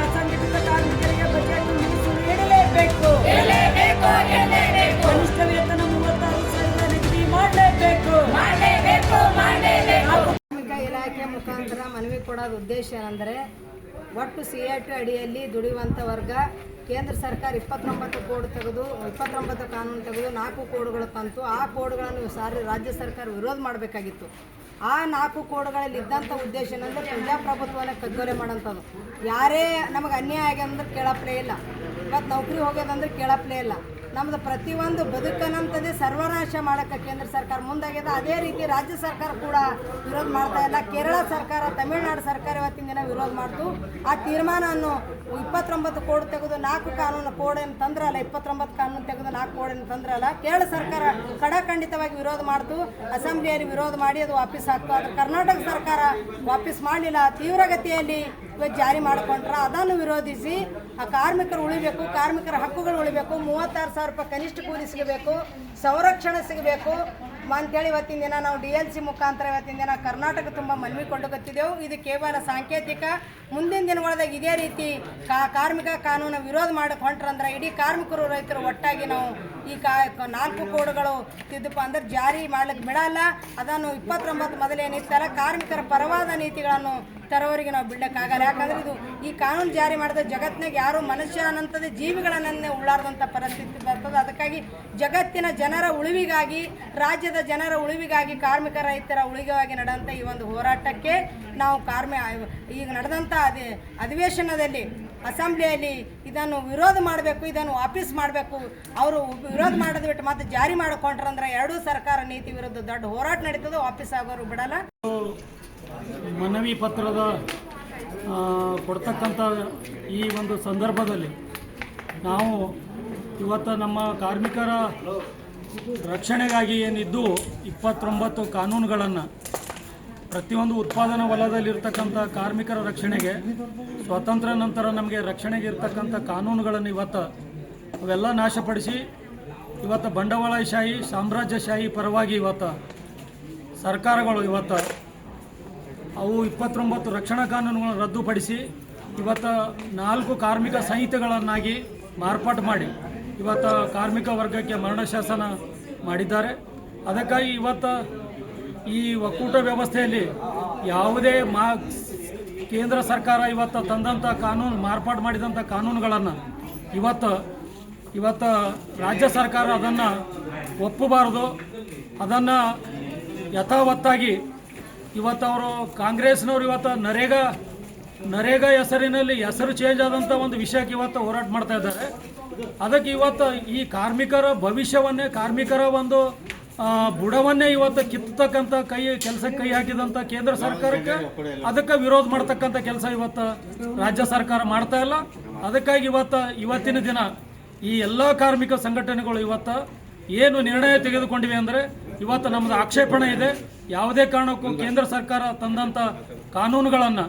ಅಸಂಘಟಿತ ಕಾರ್ಮಿಕರಿಗೆ ಬಜೆಟ್ ಮೀಸಲು ನೀಡಲೇಬೇಕು. ಕನಿಷ್ಠ ವೇತನ 36,000 ನಿಗದಿ ಮಾಡಲೇಬೇಕು. ಕಾರ್ಮಿಕ ಇಲಾಖೆ ಮುಖಾಂತರ ಮನವಿ ಕೊಡೋದ ಉದ್ದೇಶ ಏನಂದರೆ, ಒಟ್ಟು CIT ಅಡಿಯಲ್ಲಿ ದುಡಿಯುವಂಥ ವರ್ಗ ಕೇಂದ್ರ ಸರ್ಕಾರ 29 ಕೋಡ್ ತೆಗೆದು 29 ಕಾನೂನು ತೆಗೆದು 4 ಕೋಡ್ಗಳು ತಂತು. ಆ ಕೋಡ್ಗಳನ್ನು ರಾಜ್ಯ ಸರ್ಕಾರ ವಿರೋಧ ಮಾಡಬೇಕಾಗಿತ್ತು. ಆ 4 ಕೋಡ್ಗಳಲ್ಲಿ ಇದ್ದಂಥ ಉದ್ದೇಶ ಏನಂದರೆ ಪ್ರಜಾಪ್ರಭುತ್ವನ ಕಗ್ಗೊಲೆ ಮಾಡೋಂಥದ್ದು. ಯಾರೇ ನಮಗೆ ಅನ್ಯಾಯ ಆಗ್ಯಂದ್ರೆ ಕೇಳಪ್ಲೇ ಇಲ್ಲ, ಇವತ್ತು ನೌಕರಿ ಹೋಗ್ಯದಂದ್ರೆ ಕೇಳಪ್ಲೇ ಇಲ್ಲ. ನಮ್ಮದು ಪ್ರತಿಯೊಂದು ಬದುಕನ್ನಂಥದ್ದೇ ಸರ್ವನಾಶ ಮಾಡೋಕ್ಕೆ ಕೇಂದ್ರ ಸರ್ಕಾರ ಮುಂದಾಗ್ಯದ. ಅದೇ ರೀತಿ ರಾಜ್ಯ ಸರ್ಕಾರ ಕೂಡ ವಿರೋಧ ಮಾಡ್ತಾ ಇಲ್ಲ. ಕೇರಳ ಸರ್ಕಾರ, ತಮಿಳುನಾಡು ಸರ್ಕಾರ ಇವತ್ತಿನ ದಿನ ವಿರೋಧ ಮಾಡ್ತು. ಆ ತೀರ್ಮಾನವನ್ನು 29 ಕೋಡ್ ತೆಗೆದು 4 ಕಾನೂನು ಕೋಡ್ ಏನು ತಂದ್ರಲ್ಲ, 29 ಕಾನೂನು ತೆಗೆದು 4 ಕೋಡ್ ಏನು ತಂದ್ರಲ್ಲ, ಕೇರಳ ಸರ್ಕಾರ ಖಡಾಖಂಡಿತವಾಗಿ ವಿರೋಧ ಮಾಡ್ತು. ಅಸೆಂಬ್ಲಿಯಲ್ಲಿ ವಿರೋಧ ಮಾಡಿ ಅದು ವಾಪಸ್ ಆಗ್ತು. ಆದರೆ ಕರ್ನಾಟಕ ಸರ್ಕಾರ ವಾಪಸ್ ಮಾಡಲಿಲ್ಲ, ತೀವ್ರಗತಿಯಲ್ಲಿ ಇವತ್ತು ಜಾರಿ ಮಾಡಿಕೊಂಡ್ರ. ಅದನ್ನು ವಿರೋಧಿಸಿ ಆ ಕಾರ್ಮಿಕರು ಉಳಿಬೇಕು, ಕಾರ್ಮಿಕರ ಹಕ್ಕುಗಳು ಉಳಿಬೇಕು, 36,000 ರೂಪಾಯಿ ಕನಿಷ್ಠ ಕೂಲಿ ಸಿಗಬೇಕು, ಸಂರಕ್ಷಣೆ ಸಿಗಬೇಕು ಅಂತೇಳಿ ಇವತ್ತಿನ ದಿನ ನಾವು DLC ಮುಖಾಂತರ ಇವತ್ತಿನ ದಿನ ಕರ್ನಾಟಕ ತುಂಬ ಮನವಿ ಕೊಂಡೋಗುತ್ತಿದ್ದೆವು. ಇದು ಕೇವಲ ಸಾಂಕೇತಿಕ. ಮುಂದಿನ ದಿನಗಳದಾಗ ಇದೇ ರೀತಿ ಕಾರ್ಮಿಕ ಕಾನೂನು ವಿರೋಧ ಮಾಡಕ್ಕೆ ಹೊಂಟ್ರಂದ್ರೆ ಇಡೀ ಕಾರ್ಮಿಕರು ರೈತರು ಒಟ್ಟಾಗಿ ನಾವು ಈ 4 ಕೋಡ್ಗಳು ತಿದ್ದುಪ ಅಂದ್ರೆ ಜಾರಿ ಮಾಡ್ಲಿಕ್ಕೆ ಬಿಡಲ್ಲ. ಅದನ್ನು 29 ಮೊದಲೇನಿತ್ತಲ್ಲ ಕಾರ್ಮಿಕರ ಪರವಾದ ನೀತಿಗಳನ್ನು ತರೋವರಿಗೆ ನಾವು ಬಿಡಕ್ಕಾಗಲ್ಲ. ಯಾಕಂದ್ರೆ ಇದು ಈ ಕಾನೂನು ಜಾರಿ ಮಾಡಿದ ಜಗತ್ತಿನಾಗ ಯಾರು ಮನುಷ್ಯ ಅನ್ನಂಥದ್ದು ಜೀವಿಗಳನ್ನೇ ಉಳ್ಳಾರ್ದಂಥ ಪರಿಸ್ಥಿತಿ ಬರ್ತದೆ. ಅದಕ್ಕಾಗಿ ಜಗತ್ತಿನ ಜನರ ಉಳಿವಿಗಾಗಿ, ರಾಜ್ಯದ ಜನರ ಉಳಿವಿಗಾಗಿ, ಕಾರ್ಮಿಕ ರೈತರ ಉಳಿಗಾಗಿ ನಡೆದಂಥ ಈ ಒಂದು ಹೋರಾಟಕ್ಕೆ ನಾವು ಈಗ ನಡೆದಂಥ ಅಧಿವೇಶನದಲ್ಲಿ ಅಸೆಂಬ್ಲಿಯಲ್ಲಿ ಇದನ್ನು ವಿರೋಧ ಮಾಡಬೇಕು, ಇದನ್ನು ವಾಪಸ್ ಮಾಡಬೇಕು. ಅವರು ವಿರೋಧ ಮಾಡೋದು ಬಿಟ್ಟು ಮತ್ತೆ ಜಾರಿ ಮಾಡಿಕೊಂಡ್ರಂದ್ರೆ ಎರಡೂ ಸರ್ಕಾರ ನೀತಿ ವಿರುದ್ಧ ದೊಡ್ಡ ಹೋರಾಟ ನಡೀತದೆ. ವಾಪಸ್ ಆಗೋರು ಬಿಡಲ್ಲ. ಮನವಿ ಪತ್ರದ ಕೊಡ್ತಕ್ಕಂಥ ಈ ಒಂದು ಸಂದರ್ಭದಲ್ಲಿ ನಾವು ಇವತ್ತು ನಮ್ಮ ಕಾರ್ಮಿಕರ ರಕ್ಷಣೆಗಾಗಿ ಏನಿದ್ದು 29 ಕಾನೂನುಗಳನ್ನು ಪ್ರತಿಯೊಂದು ಉತ್ಪಾದನಾ ವಲಯದಲ್ಲಿರ್ತಕ್ಕಂಥ ಕಾರ್ಮಿಕರ ರಕ್ಷಣೆಗೆ ಸ್ವಾತಂತ್ರ್ಯ ನಂತರ ನಮಗೆ ರಕ್ಷಣೆಗೆ ಇರ್ತಕ್ಕಂಥ ಕಾನೂನುಗಳನ್ನು ಇವತ್ತು ಅವೆಲ್ಲ ನಾಶಪಡಿಸಿ ಇವತ್ತು ಬಂಡವಾಳಶಾಹಿ ಸಾಮ್ರಾಜ್ಯಶಾಹಿ ಪರವಾಗಿ ಇವತ್ತು ಸರ್ಕಾರಗಳು ಇವತ್ತು ಅವು 29 ರಕ್ಷಣಾ ಕಾನೂನುಗಳನ್ನು ರದ್ದುಪಡಿಸಿ ಇವತ್ತು 4 ಕಾರ್ಮಿಕ ಸಂಹಿತೆಗಳನ್ನಾಗಿ ಮಾರ್ಪಾಟು ಮಾಡಿ ಇವತ್ತು ಕಾರ್ಮಿಕ ವರ್ಗಕ್ಕೆ ಮರಣ ಶಾಸನ ಮಾಡಿದ್ದಾರೆ. ಅದಕ್ಕಾಗಿ ಇವತ್ತು ಈ ಒಕ್ಕೂಟ ವ್ಯವಸ್ಥೆಯಲ್ಲಿ ಯಾವುದೇ ಕೇಂದ್ರ ಸರ್ಕಾರ ಇವತ್ತು ತಂದಂಥ ಕಾನೂನು ಮಾರ್ಪಾಡು ಮಾಡಿದಂಥ ಕಾನೂನುಗಳನ್ನು ಇವತ್ತು ರಾಜ್ಯ ಸರ್ಕಾರ ಅದನ್ನು ಒಪ್ಪಬಾರದು. ಅದನ್ನು ಯಥಾವತ್ತಾಗಿ ಇವತ್ತು ಅವರು ಕಾಂಗ್ರೆಸ್ನವರು ಇವತ್ತು ನರೇಗಾ ಹೆಸರಿನಲ್ಲಿ ಹೆಸರು ಚೇಂಜ್ ಆದಂಥ ಒಂದು ವಿಷಯಕ್ಕೆ ಇವತ್ತು ಹೋರಾಟ ಮಾಡ್ತಾ ಇದ್ದಾರೆ. ಅದಕ್ಕೆ ಇವತ್ತು ಈ ಕಾರ್ಮಿಕರ ಭವಿಷ್ಯವನ್ನೇ, ಕಾರ್ಮಿಕರ ಒಂದು ಬುಡವನ್ನೇ ಇವತ್ತು ಕಿತ್ತಕ್ಕಂಥ ಕೆಲಸಕ್ಕೆ ಕೈ ಹಾಕಿದಂಥ ಕೇಂದ್ರ ಸರ್ಕಾರಕ್ಕೆ ಅದಕ್ಕೆ ವಿರೋಧ ಮಾಡ್ತಕ್ಕಂಥ ಕೆಲಸ ಇವತ್ತು ರಾಜ್ಯ ಸರ್ಕಾರ ಮಾಡ್ತಾ ಇಲ್ಲ. ಅದಕ್ಕಾಗಿ ಇವತ್ತಿನ ದಿನ ಈ ಎಲ್ಲ ಕಾರ್ಮಿಕ ಸಂಘಟನೆಗಳು ಇವತ್ತು ಏನು ನಿರ್ಣಯ ತೆಗೆದುಕೊಂಡಿವೆ ಅಂದರೆ, ಇವತ್ತು ನಮ್ಮದು ಆಕ್ಷೇಪಣೆ ಇದೆ. ಯಾವುದೇ ಕಾರಣಕ್ಕೂ ಕೇಂದ್ರ ಸರ್ಕಾರ ತಂದಂಥ ಕಾನೂನುಗಳನ್ನು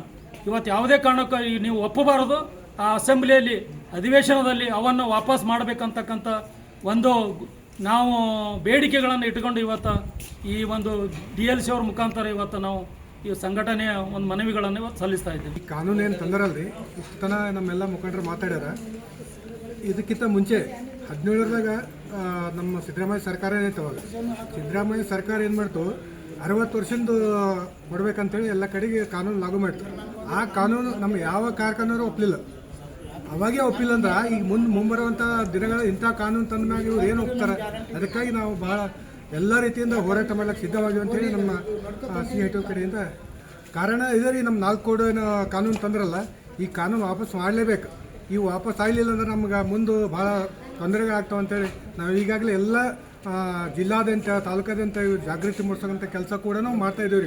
ಇವತ್ತು ಯಾವುದೇ ಕಾರಣಕ್ಕೂ ನೀವು ಒಪ್ಪಬಾರದು. ಆ ಅಸೆಂಬ್ಲಿಯಲ್ಲಿ ಅಧಿವೇಶನದಲ್ಲಿ ಅವನ್ನು ವಾಪಸ್ ಮಾಡಬೇಕಂತಕ್ಕಂಥ ಒಂದು ನಾವು ಬೇಡಿಕೆಗಳನ್ನು ಇಟ್ಟುಕೊಂಡು ಇವತ್ತು ಈ ಒಂದು DLC ಅವ್ರ ಮುಖಾಂತರ ಇವತ್ತು ನಾವು ಈ ಸಂಘಟನೆಯ ಒಂದು ಮನವಿಗಳನ್ನು ಇವತ್ತು ಸಲ್ಲಿಸ್ತಾ ಇದ್ದೀವಿ. ಈ ಕಾನೂನು ಏನು ತಂದರಲ್ರಿ, ಇಷ್ಟು ತನ ನಮ್ಮೆಲ್ಲ ಮುಖಂಡರು ಮಾತಾಡ್ಯಾರ. ಇದಕ್ಕಿಂತ ಮುಂಚೆ 17ದಾಗ ನಮ್ಮ ಸಿದ್ದರಾಮಯ್ಯ ಸರ್ಕಾರ ಏನೈತೆ, ಅವಾಗ ಸಿದ್ದರಾಮಯ್ಯ ಸರ್ಕಾರ ಏನು ಮಾಡ್ತು, 60 ವರ್ಷದ್ದು ಕೊಡ್ಬೇಕಂತೇಳಿ ಎಲ್ಲ ಕಡೆಗೆ ಕಾನೂನು ಲಾಗು ಮಾಡ್ತು. ಆ ಕಾನೂನು ನಮ್ಮ ಯಾವ ಕಾರ್ಖಾನೆಯವರು ಒಪ್ಪಲಿಲ್ಲ. ಅವಾಗೇ ಒಪ್ಪಿಲ್ಲ ಅಂದ್ರೆ ಈಗ ಮುಂಬರುವಂಥ ದಿನಗಳ ಇಂಥ ಕಾನೂನು ತಂದ ಮ್ಯಾಗ ಇವ್ರು ಏನು ಒಪ್ತಾರೆ. ಅದಕ್ಕಾಗಿ ನಾವು ಭಾಳ ಎಲ್ಲ ರೀತಿಯಿಂದ ಹೋರಾಟ ಮಾಡ್ಲಿಕ್ಕೆ ಸಿದ್ಧವಾಗಿವೆ ಅಂತೇಳಿ ನಮ್ಮ CIT ಕಡೆಯಿಂದ. ಕಾರಣ ಇದೆ ರೀ, ನಮ್ಮ 4 ಕೋಡ್ ಕಾನೂನು ತಂದ್ರಲ್ಲ, ಈ ಕಾನೂನು ವಾಪಸ್ ಮಾಡಲೇಬೇಕು. ಇವು ವಾಪಸ್ ಆಗಲಿಲ್ಲ ಅಂದ್ರೆ ನಮ್ಗೆ ಮುಂದೆ ಭಾಳ ತೊಂದರೆಗಳಾಗ್ತಾವೆ ಅಂತೇಳಿ ನಾವು ಈಗಾಗಲೇ ಎಲ್ಲ ಜಿಲ್ಲಾದ್ಯಂತ ತಾಲೂಕಾದ್ಯಂತ ಜಾಗೃತಿ ಮೂಡಿಸೋಂಥ ಕೆಲಸ ಕೂಡ ನಾವು ಮಾಡ್ತಾಯಿದ್ದೀವಿ ರೀ.